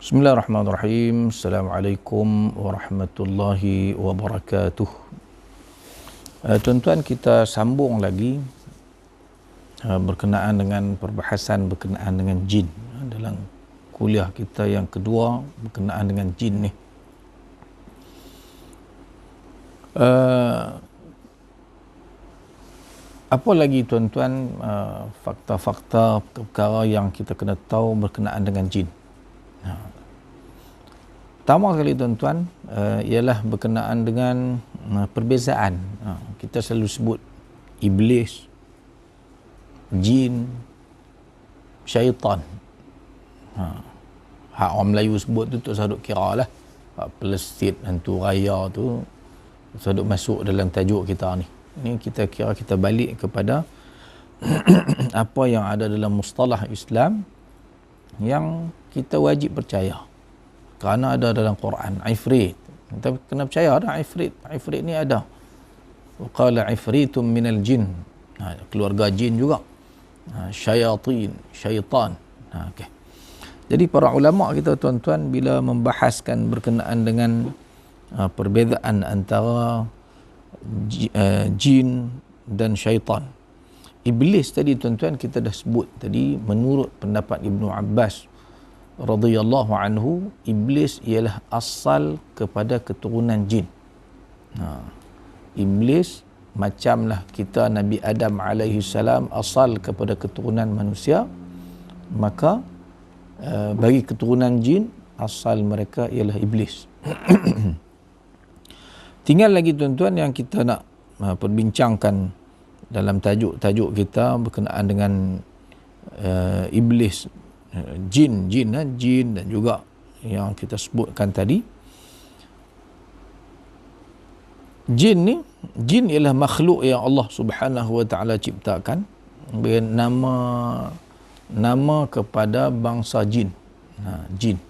Bismillahirrahmanirrahim. Assalamualaikum warahmatullahi wabarakatuh. Tuan-tuan, kita sambung lagi berkenaan dengan perbahasan berkenaan dengan jin dalam kuliah kita yang kedua berkenaan dengan jin ni. Apa lagi tuan-tuan fakta-fakta perkara yang kita kena tahu berkenaan dengan jin? Pertama sekali tuan-tuan ialah berkenaan dengan perbezaan. Kita selalu sebut iblis, jin, syaitan. Hak orang Melayu sebut tu tak saduk kira lah. Hak Palestin, hantu raya tu saduk masuk dalam tajuk kita ni. Ini kita kira kita balik kepada apa yang ada dalam mustalah Islam yang kita wajib percaya. Kerana ada dalam Quran, Ifrit. Kita kena percaya ada Ifrit. Ifrit ni ada. Qala Ifritum minal jin. Keluarga jin juga. Syayatin, syaitan. Okay. Jadi para ulama kita tuan-tuan bila membahaskan berkenaan dengan perbezaan antara jin dan syaitan. Iblis tadi tuan-tuan kita dah sebut tadi, menurut pendapat Ibnu Abbas radhiyallahu anhu, iblis ialah asal kepada keturunan jin. Iblis macamlah kita Nabi Adam alaihi salam asal kepada keturunan manusia, maka bagi keturunan jin asal mereka ialah iblis. Tinggal lagi tuan-tuan yang kita nak perbincangkan dalam tajuk-tajuk kita berkenaan dengan iblis, jin dan juga yang kita sebutkan tadi. Jin ialah makhluk yang Allah Subhanahu wa taala ciptakan dengan nama kepada bangsa jin. Jin.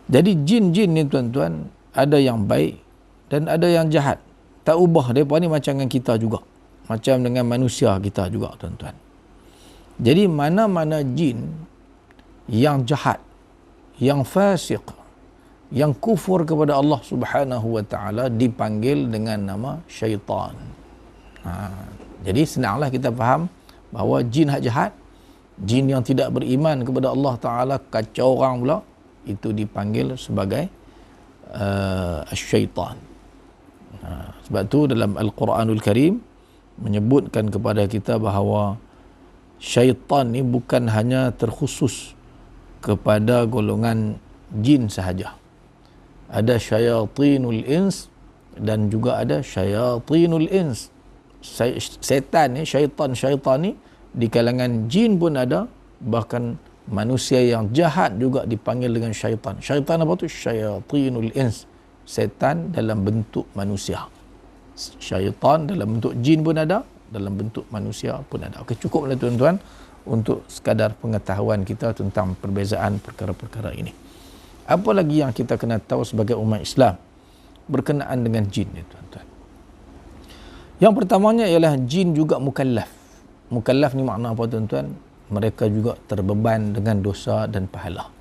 Jadi jin ni tuan-tuan ada yang baik dan ada yang jahat. Tak ubah, mereka ni macam dengan kita juga. Macam dengan manusia kita juga tuan-tuan. Jadi mana-mana jin yang jahat, yang fasik, yang kufur kepada Allah Subhanahu wa taala dipanggil dengan nama syaitan. Jadi senanglah kita faham bahawa jin hak jahat, jin yang tidak beriman kepada Allah taala, kacau orang pula, itu dipanggil sebagai syaitan. Sebab tu dalam Al-Quranul Karim menyebutkan kepada kita bahawa syaitan ni bukan hanya terkhusus kepada golongan jin sahaja. Ada syayatinul ins dan juga ada syayatinul ins. Setan ni, syaitan ni di kalangan jin pun ada, bahkan manusia yang jahat juga dipanggil dengan syaitan. Syaitan apa tu? Syayatinul ins. Setan dalam bentuk manusia. Syaitan dalam bentuk jin pun ada, dalam bentuk manusia pun ada. Okey, cukuplah tuan-tuan untuk sekadar pengetahuan kita tentang perbezaan perkara-perkara ini. Apa lagi yang kita kena tahu sebagai umat Islam berkenaan dengan jin ni tuan-tuan? Yang pertamanya ialah jin juga mukallaf. Mukallaf ni makna apa tuan-tuan? Mereka juga terbeban dengan dosa dan pahala.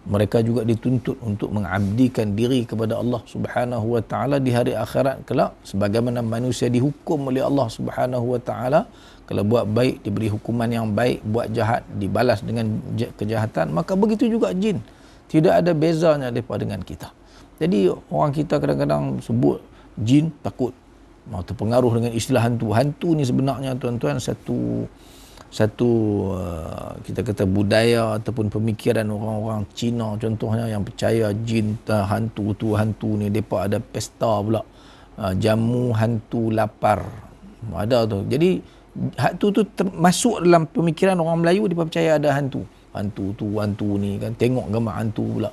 Mereka juga dituntut untuk mengabdikan diri kepada Allah Subhanahu wa taala di hari akhirat kelak, sebagaimana manusia dihukum oleh Allah Subhanahu wa taala. Kalau buat baik diberi hukuman yang baik, buat jahat dibalas dengan kejahatan, maka begitu juga jin. Tidak ada bezanya daripada dengan kita. Jadi orang kita kadang-kadang sebut jin takut, mau terpengaruh dengan istilah hantu. Hantu ni sebenarnya tuan-tuan satu kita kata budaya ataupun pemikiran orang-orang Cina contohnya, yang percaya jin hantu ni, depa ada pesta pula, jamu hantu lapar ada tu. Jadi hantu tu masuk dalam pemikiran orang Melayu, depa percaya ada hantu ni kan, tengok gambar hantu pula.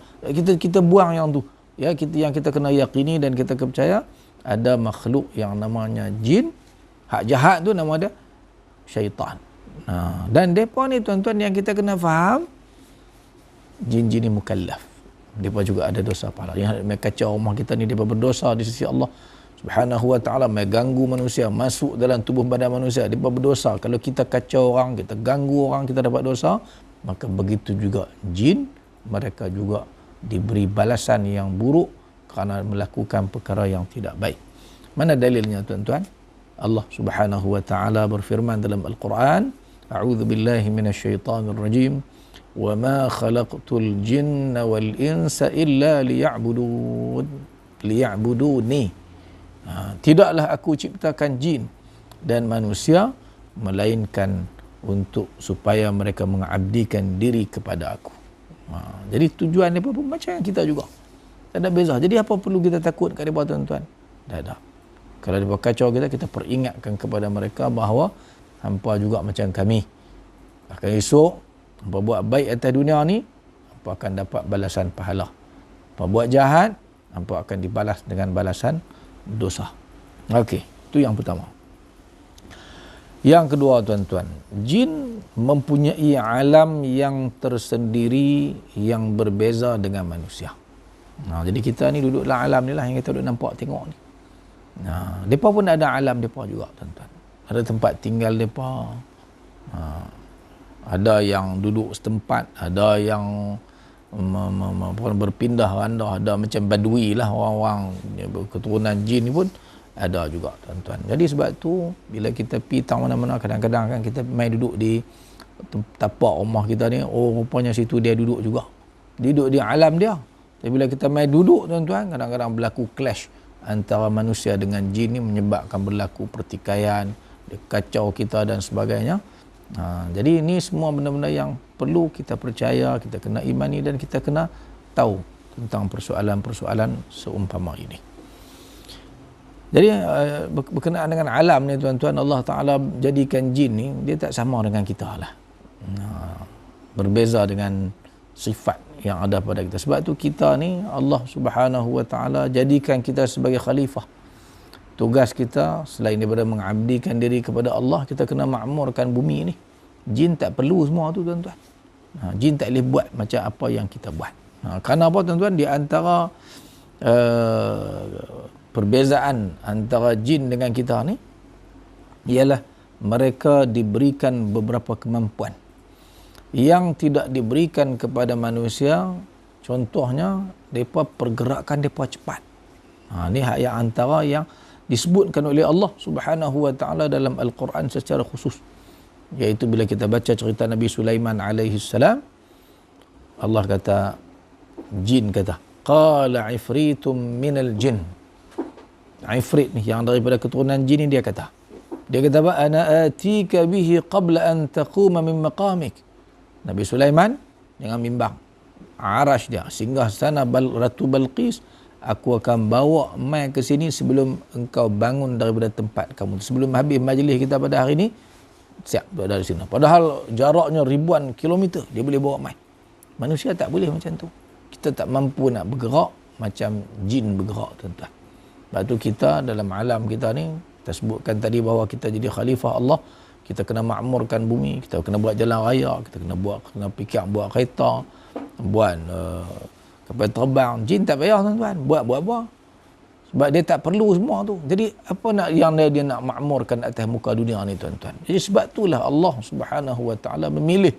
Kita buang yang tu ya. Yang kita kena yakini dan kita percaya ada makhluk yang namanya jin. Hak jahat tu nama dia syaitan. Dan mereka ni tuan-tuan yang kita kena faham, jin-jin ni mukallaf. Mereka juga ada dosa pahala. Yang mereka kacau rumah kita ni, mereka berdosa di sisi Allah Subhanahu wa ta'ala, mengganggu manusia, masuk dalam tubuh badan manusia, dia berdosa. Kalau kita kacau orang, kita ganggu orang, kita dapat dosa. Maka begitu juga jin mereka juga diberi balasan yang buruk kerana melakukan perkara yang tidak baik. Mana dalilnya tuan-tuan? Allah Subhanahu wa taala berfirman dalam Al-Quran, A'udzu billahi minasyaitonir rajim. Wa ma khalaqtul jinna wal insa illa liya'buduni. Tidaklah aku ciptakan jin dan manusia melainkan untuk supaya mereka mengabdikan diri kepada aku. Jadi tujuan mereka pun macam kita juga. Tak ada beza. Jadi apa perlu kita takut kat mereka tuan-tuan? Tak ada. Kalau mereka kacau kita, kita peringatkan kepada mereka bahawa hampa juga macam kami. Akan esok, hampa buat baik atas dunia ni, hampa akan dapat balasan pahala. Hampa buat jahat, hampa akan dibalas dengan balasan dosa. Okey, itu yang pertama. Yang kedua tuan-tuan, jin mempunyai alam yang tersendiri yang berbeza dengan manusia. Jadi kita ni duduk dalam alam ni lah yang kita duduk nampak tengok ni. Mereka pun ada alam mereka juga tuan-tuan. Ada tempat tinggal mereka. Ada yang duduk setempat, ada yang berpindah randah, ada macam badui lah orang-orang keturunan jin ni pun ada juga tuan-tuan. Jadi sebab tu bila kita pergi tang mana-mana, kadang-kadang kan kita main duduk di tapak rumah kita ni, rupanya situ dia duduk juga. Dia duduk di alam dia. Tapi bila kita main duduk tuan-tuan, kadang-kadang berlaku clash antara manusia dengan jin ni, menyebabkan berlaku pertikaian, dia kacau kita dan sebagainya. Jadi ini semua benda-benda yang perlu kita percaya, kita kena imani dan kita kena tahu tentang persoalan-persoalan seumpama ini. Jadi berkenaan dengan alam ni tuan-tuan, Allah Ta'ala jadikan jin ni, dia tak sama dengan kita lah. Berbeza dengan sifat yang ada pada kita. Sebab tu kita ni, Allah Subhanahu Wa Ta'ala jadikan kita sebagai khalifah. Tugas kita selain daripada mengabdikan diri kepada Allah, kita kena makmurkan bumi ni. Jin tak perlu semua tu tuan-tuan. Jin tak boleh buat macam apa yang kita buat. Kerana apa tuan-tuan? Di antara perbezaan antara jin dengan kita ni ialah mereka diberikan beberapa kemampuan yang tidak diberikan kepada manusia. Contohnya, mereka pergerakan mereka cepat. Ini hak yang antara yang disebutkan oleh Allah Subhanahu Wa Ta'ala dalam Al-Quran secara khusus, iaitu bila kita baca cerita Nabi Sulaiman alaihi salam, Allah kata, jin kata, qala ifritum minal jin. Ifrit ni yang daripada keturunan jin ni, dia kata apa? Ana atika bihi qabla an taquma min maqamik. Nabi Sulaiman dengan mimbang arash dia, singgah sana Ratu Balqis, aku akan bawa mai ke sini sebelum engkau bangun daripada tempat kamu. Sebelum habis majlis kita pada hari ni, siap dari sini. Padahal jaraknya ribuan kilometer, dia boleh bawa mai. Manusia tak boleh macam tu. Kita tak mampu nak bergerak macam jin bergerak tuan-tuan. Sebab tu kita dalam alam kita ni, kita sebutkan tadi bahawa kita jadi khalifah Allah, kita kena makmurkan bumi, kita kena buat jalan raya, kita kena fikir buat kereta, buat kapal terbang. Jin tak payah tuan-tuan, buat apa. Sebab dia tak perlu semua tu. Jadi apa nak yang dia nak makmurkan atas muka dunia ni tuan-tuan. Jadi sebab itulah Allah Subhanahu Wa Ta'ala memilih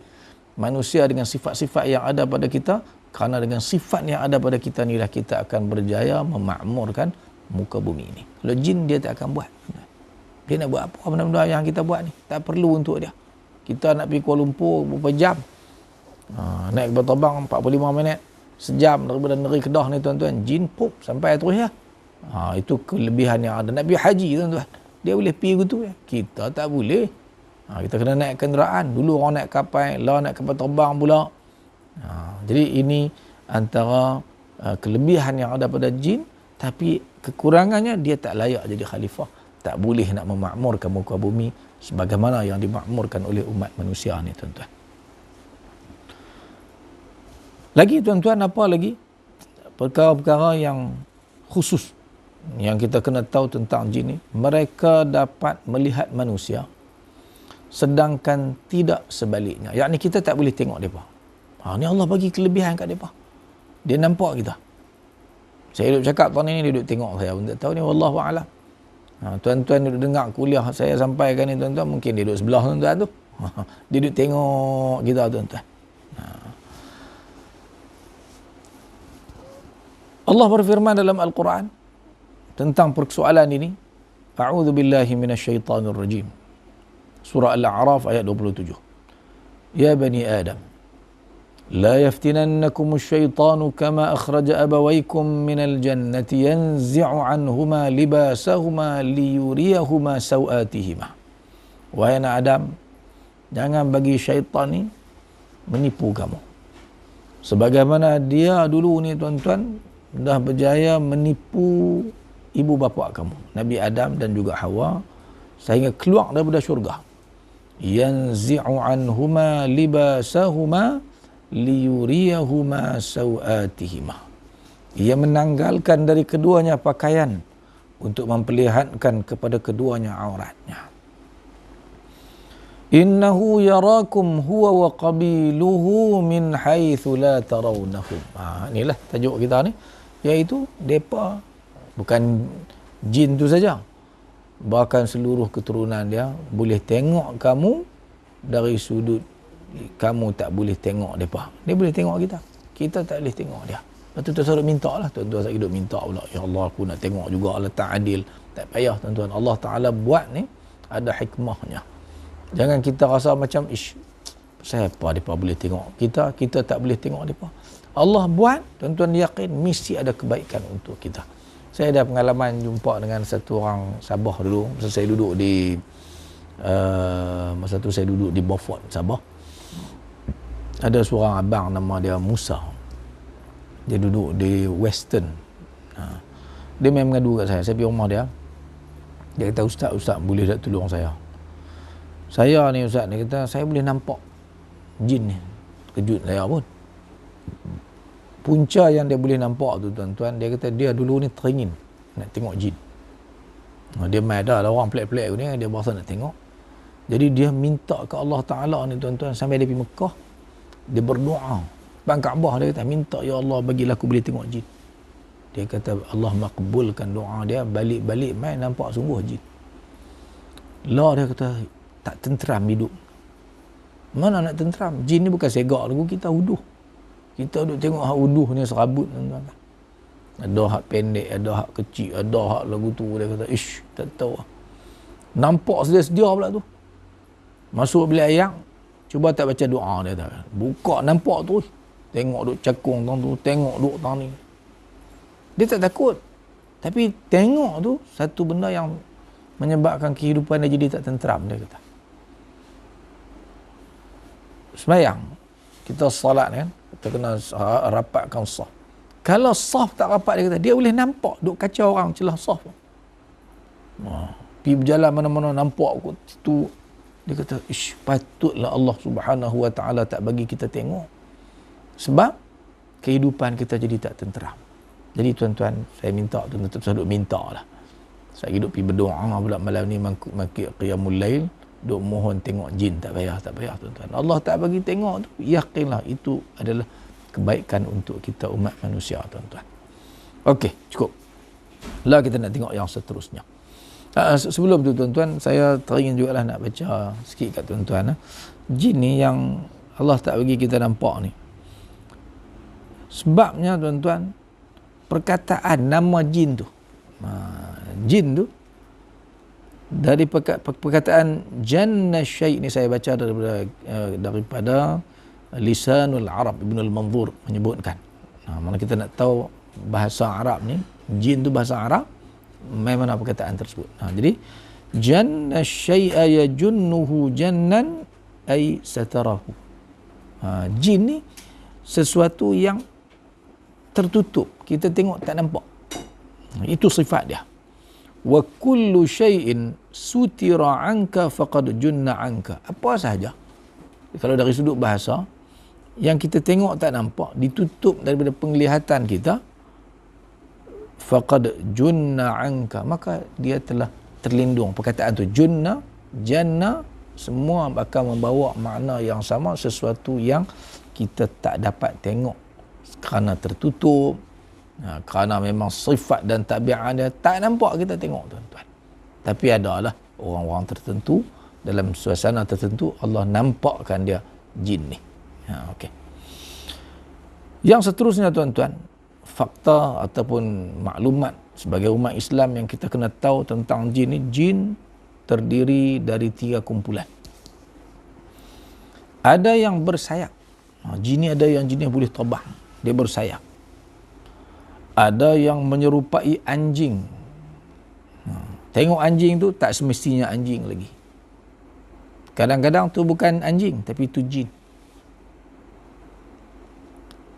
manusia dengan sifat-sifat yang ada pada kita, kerana dengan sifat yang ada pada kita ni lah kita akan berjaya memakmurkan muka bumi ini. Kalau jin, dia tak akan buat. Dia nak buat apa benda-benda yang kita buat ni? Tak perlu untuk dia. Kita nak pergi Kuala Lumpur berapa jam? Naik kapal terbang 45 minit, sejam daripada negeri Kedah ni tuan-tuan. Jin pup sampai terus ya. Itu kelebihan yang ada. Nak pergi haji tuan-tuan, dia boleh pergi gitu ya. Kita tak boleh. Kita kena naik kenderaan. Dulu orang naik kapal, lah naik kapal terbang pula. Jadi ini antara kelebihan yang ada pada jin. Tapi kekurangannya, dia tak layak jadi khalifah. Tak boleh nak memakmurkan muka bumi sebagaimana yang dimakmurkan oleh umat manusia ni tuan-tuan. Lagi tuan-tuan, apa lagi? Perkara-perkara yang khusus yang kita kena tahu tentang jin ni. Mereka dapat melihat manusia sedangkan tidak sebaliknya. Yakni kita tak boleh tengok mereka. Ni Allah bagi kelebihan kat mereka. Dia nampak kita. Saya duduk cakap tahun ini, dia duduk tengok saya pun tak tahu ni, wallahu a'lam. Tuan-tuan duduk dengar kuliah saya sampaikan ni tuan-tuan, mungkin dia duduk sebelah tuan-tuan tu. Dia duduk tengok kita tuan-tuan. Allah berfirman dalam Al-Quran tentang persoalan ini. A'udzu billahi minasyaitonir rajim. Surah Al-A'raf ayat 27. Ya bani Adam, la yaftinannakum asy-syaitanu kama akhraja abawaykum minal jannati yanzi'u anhuma libasahuma liyuriyahuma sawatihima. Wahai anak Adam, jangan bagi syaitan ni menipu kamu. Sebagaimana dia dulu ni tuan-tuan dah berjaya menipu ibu bapa kamu, Nabi Adam dan juga Hawa, sehingga keluar daripada syurga. Yanzi'u anhuma libasahuma liyuriyahuma sawatihima. Ia menanggalkan dari keduanya pakaian untuk memperlihatkan kepada keduanya auratnya. Innahu yarakum huwa wa qabiluhu min haitsu la tarawnahum. Inilah tajuk kita ni, iaitu depa bukan jin tu saja, bahkan seluruh keturunan dia boleh tengok kamu dari sudut kamu tak boleh tengok depa. Dia boleh tengok kita, kita tak boleh tengok dia. Lepas tu tuan-tuan minta lah, tuan-tuan saya hidup minta pula, ya Allah aku nak tengok juga, Allah tak adil. Tak payah tuan-tuan, Allah Ta'ala buat ni ada hikmahnya. Jangan kita rasa macam siapa mereka boleh tengok kita, kita tak boleh tengok mereka. Allah buat, tuan-tuan yakin mesti ada kebaikan untuk kita. Saya ada pengalaman jumpa dengan satu orang Sabah dulu. Masa saya duduk di Beaufort, Sabah. Ada seorang abang nama dia Musa. Dia duduk di Western. Dia main mengadu kat saya pergi rumah dia. Dia kata, Ustaz boleh tak tolong saya? Saya ni Ustaz ni kata, saya boleh nampak jin ni. Kejut saya pun. Punca yang dia boleh nampak tu tuan-tuan, dia kata dia dulu ni teringin nak tengok jin. Dia main ada orang pelik-pelik ni, dia berasa nak tengok. Jadi dia minta ke Allah Ta'ala ni tuan-tuan, sampai dia pergi Mekah, dia berdoa. Bang Kaabah dia kata, minta ya Allah bagilah aku boleh tengok jin. Dia kata Allah makbulkan doa dia, balik-balik main nampak sungguh jin. Lah dia kata, tak tenteram hidup. Mana nak tenteram? Jin ni bukan segak lagu, kita uduh. Kita duduk tengok hak uduh ni serabut tuan-tuan. Ada hak pendek, ada hak kecil, ada hak lagu tu. Dia kata, tak tahu lah. Nampak sedia-sedia pula tu. Masuk bilik air, cuba tak baca doa dia tak. Buka nampak tu. Tengok duk cakung tang tu, tengok duk tang ni. Dia tak takut. Tapi tengok tu satu benda yang menyebabkan kehidupan dia jadi tak tenteram, dia kata. Sembayang, kita salat kan, kita kena rapatkan saf. Kalau saf tak rapat, dia kata, dia boleh nampak duk kacau orang celah saf. Pergi berjalan mana-mana nampak kot situ. Dia kata, patutlah Allah Subhanahu Wa Ta'ala tak bagi kita tengok. Sebab kehidupan kita jadi tak tenteram. Jadi tuan-tuan, saya minta, tuan-tuan saya duk minta lah. Saya duk pergi berdoa pula malam ni, maki qiyamul lail, duk mohon tengok jin. Tak payah tuan-tuan. Allah tak bagi tengok tu, yakinlah itu adalah kebaikan untuk kita umat manusia tuan-tuan. Okey, cukup. Lah kita nak tengok yang seterusnya. Sebelum tu tuan-tuan, saya teringin jugalah nak baca sikit kat tuan-tuan. Jin ni yang Allah tak bagi kita nampak ni. Sebabnya tuan-tuan, perkataan nama jin tu. Jin tu dari perkataan janna syai' ni saya baca daripada Lisanul Arab Ibnul Manzur menyebutkan. Mana kita nak tahu bahasa Arab ni, jin tu bahasa Arab, mana perkataan tersebut. Jadi janna syai'a yajunnuhu jannan ay satarahu. Jin ni sesuatu yang tertutup, kita tengok tak nampak. Itu sifat dia. Wa kullu syai'in sutira anka faqad junna anka. Apa sahaja, kalau dari sudut bahasa, yang kita tengok tak nampak, ditutup daripada penglihatan kita, faqad junna anka, maka dia telah terlindung. Perkataan tu junna, janna, semua akan membawa makna yang sama, sesuatu yang kita tak dapat tengok kerana tertutup, kerana memang sifat dan tabiat dia tak nampak kita tengok tuan-tuan. Tapi adalah orang-orang tertentu, dalam suasana tertentu, Allah nampakkan dia jin ni. Okey. Yang seterusnya tuan-tuan, fakta ataupun maklumat sebagai umat Islam yang kita kena tahu tentang jin ni, jin terdiri dari 3 kumpulan. Ada yang bersayap. Jin ni ada yang jenis boleh terbang, dia bersayap. Ada yang menyerupai anjing. Tengok anjing tu tak semestinya anjing lagi. Kadang-kadang tu bukan anjing tapi tu jin.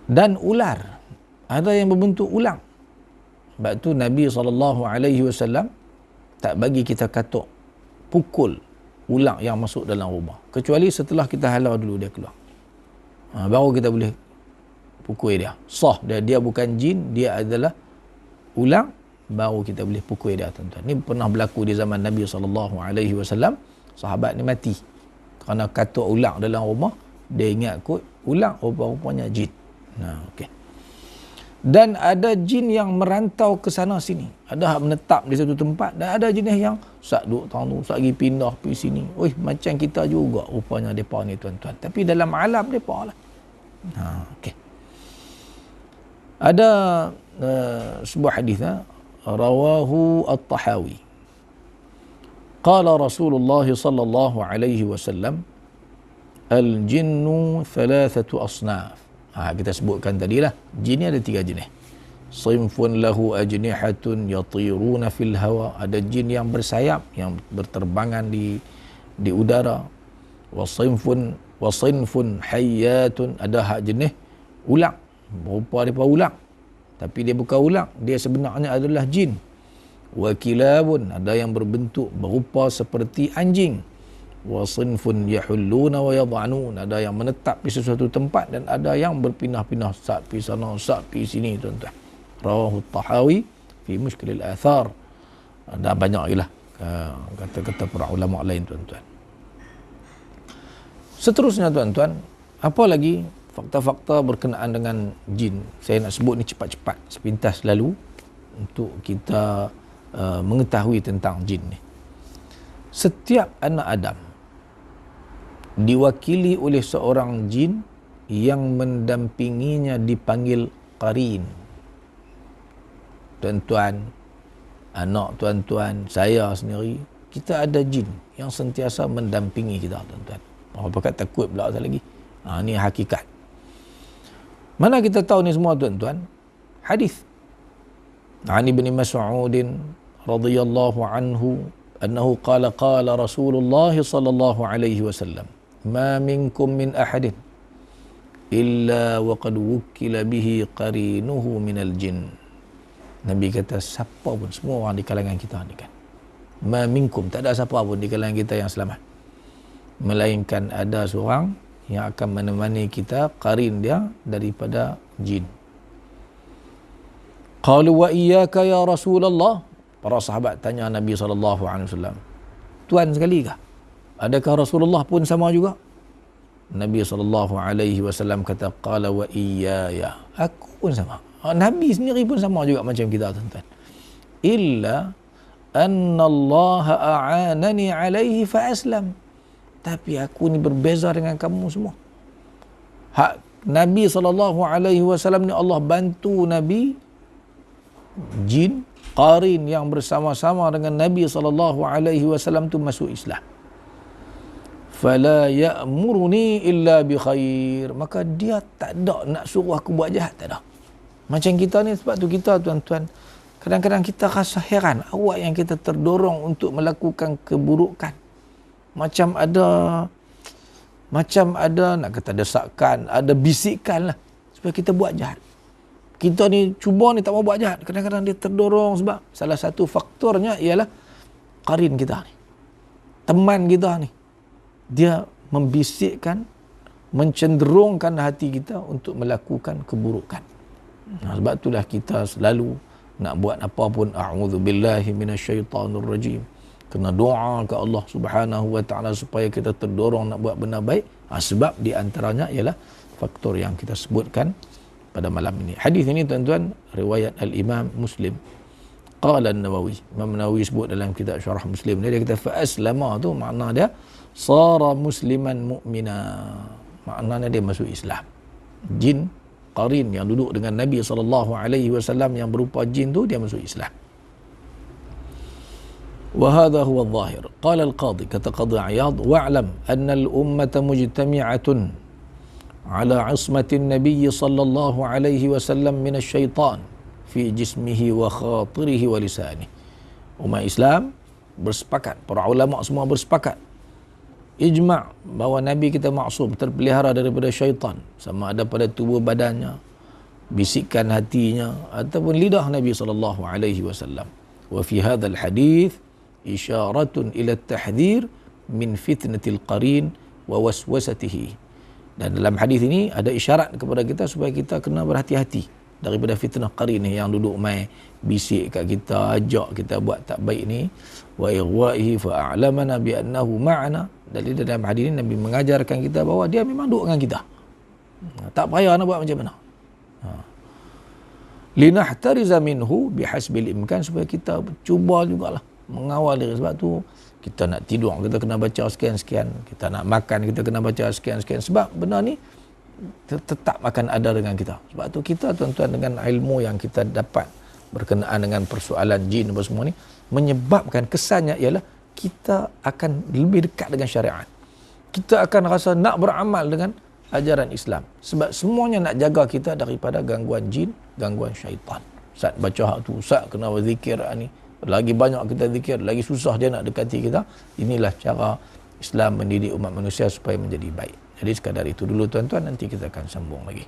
Dan ular. Ada yang berbentuk ulang. Sebab tu Nabi SAW tak bagi kita katuk pukul ulang yang masuk dalam rumah. Kecuali setelah kita halau dulu dia keluar. Baru kita boleh pukul dia. Sah dia bukan jin, dia adalah ulang, baru kita boleh pukul dia, tuan-tuan. Ini pernah berlaku di zaman Nabi SAW. Sahabat ni mati kerana katuk ulang dalam rumah. Dia ingat kot ulang, rupa-rupanya jin. Okey. Dan ada jin yang merantau ke sana sini. Ada yang menetap di satu tempat, dan ada jenis yang sak duduk tang tu, sak pergi pindah pergi sini. Macam kita juga rupanya depa ni, tuan-tuan. Tapi dalam alam depa lah. Okey. Ada sebuah hadis, rawahu at-Tahawi. Qala Rasulullah sallallahu alaihi wasallam, al-jinnu thalathatu asnaf. Kita sebutkan tadilah, jin ni ada 3 jenis. Sinfun lahu ajnihatun yatiruna fil hawa. Ada jin yang bersayap, yang berterbangan di udara. Wa sinfun hayyatun. Ada hak jenis ulang, berupa daripada ulang, tapi dia bukan ulang, dia sebenarnya adalah jin. Wa kilabun. Ada yang berbentuk berupa seperti anjing. Wa sinfun yahulluna wa yad'anun. Ada yang menetap di sesuatu tempat, dan ada yang berpindah-pindah, sat pi sana, sat pi sini, tuan-tuan. Rawahu Tahawi fi Mushkilil Athar. Ada banyak lagi lah kata-kata para ulama lain, tuan-tuan. Seterusnya, tuan-tuan, apa lagi fakta-fakta berkenaan dengan jin? Saya nak sebut ni cepat-cepat, sepintas lalu, untuk kita mengetahui tentang jin ni. Setiap anak Adam diwakili oleh seorang jin yang mendampinginya, dipanggil qarin. Tuan-tuan, anak tuan-tuan, saya sendiri, kita ada jin yang sentiasa mendampingi kita, tuan-tuan. Apa kata takut pula lagi. Ni hakikat. Mana kita tahu ni semua, tuan-tuan? Hadis. Ani bin Mas'ud radhiyallahu anhu annahu qala Rasulullah sallallahu alaihi wasallam, ma minkum min ahadin illa wa qad wukila bihi qarinuhu minal jin. Nabi kata, siapa pun, semua orang di kalangan kita ni kan, ma minkum, tak ada siapa pun di kalangan kita yang selamat, melainkan ada seorang yang akan menemani kita, qarin dia daripada jin. Qalu wa iyyaka ya Rasulullah. Para sahabat tanya Nabi SAW, tuan sekali kah? Adakah Rasulullah pun sama juga? Nabi SAW kata, qala wa iyaya, aku pun sama. Nabi sendiri pun sama juga macam kita, tuan-tuan. Illa anna Allah a'anani alaihi fa aslam. Tapi aku ni berbeza dengan kamu semua. Nabi SAW ni Allah bantu Nabi, jin qarin yang bersama-sama dengan Nabi SAW tu masuk Islam. Fala ya'muruni illa bi khair. Maka dia tak ada nak suruh aku buat jahat, tak ada. Macam kita ni, sebab tu kita, tuan-tuan, kadang-kadang kita rasa heran, awak yang kita terdorong untuk melakukan keburukan. Macam ada nak kata desakan, ada bisikan lah supaya kita buat jahat. Kita ni cuba ni tak mau buat jahat, kadang-kadang dia terdorong sebab salah satu faktornya ialah qarin kita ni, teman kita ni, dia membisikkan, mencenderungkan hati kita untuk melakukan keburukan. Sebab itulah kita selalu nak buat apa pun, a'udzubillahi minasyaitanirrajim, kena doa ke Allah Subhanahu wa taala supaya kita terdorong nak buat benda baik. Sebab di antaranya ialah faktor yang kita sebutkan pada malam ini. Hadis ini, tuan-tuan, riwayat al-Imam Muslim. Qala an-Nawawi, Imam Nawawi sebut dalam kitab Syarah Muslim dia kata, fa aslama tu makna dia sara musliman mu'mina, maknanya dia masuk Islam. Jin qarin yang duduk dengan Nabi SAW yang berupa jin tu, dia masuk Islam. وهذا هو الظاهر. قال القاضي kata Qadhi Iyad wa'lam anna al-ummata mujtami'atun ala 'ismati an-nabiy sallallahu alaihi wasallam min asy-syaitan fi jismihi wa khatirihi wa lisanihi. Umat Islam bersepakat, para ulama semua bersepakat, ijma' bahawa Nabi kita maksum, terpelihara daripada syaitan, sama ada pada tubuh badannya, bisikan hatinya ataupun lidah Nabi sallallahu alaihi wasallam. Wa fi hadzal hadits isyaratun ila at-tahdhir min fitnatil qarin wa waswasatihi. Dan dalam hadis ini ada isyarat kepada kita supaya kita kena berhati-hati daripada fitnah qarin ni yang duduk mai bisik kat kita, ajak kita buat tak baik ni. Wa ighwa'ihi fa a'lamana bi annahu ma'ana. Dan dalam hadis ini Nabi mengajarkan kita bahawa dia memang duduk dengan kita. Tak payah nak buat macam mana. Linahtariza minhu bihasbil imkan, supaya kita cuba jugalah mengawal diri. Sebab tu kita nak tidur, kita kena baca sekian-sekian, kita nak makan, kita kena baca sekian-sekian, sebab benda ni tetap akan ada dengan kita. Sebab tu kita, tuan-tuan, dengan ilmu yang kita dapat berkenaan dengan persoalan jin apa semua ni, menyebabkan kesannya ialah kita akan lebih dekat dengan syariat. Kita akan rasa nak beramal dengan ajaran Islam, sebab semuanya nak jaga kita daripada gangguan jin, gangguan syaitan. Ustaz baca hak tu, Ustaz kena berzikir ni, lagi banyak kita zikir, lagi susah dia nak dekati kita. Inilah cara Islam mendidik umat manusia supaya menjadi baik. Jadi sekadar itu dulu tuan-tuan, nanti kita akan sambung lagi.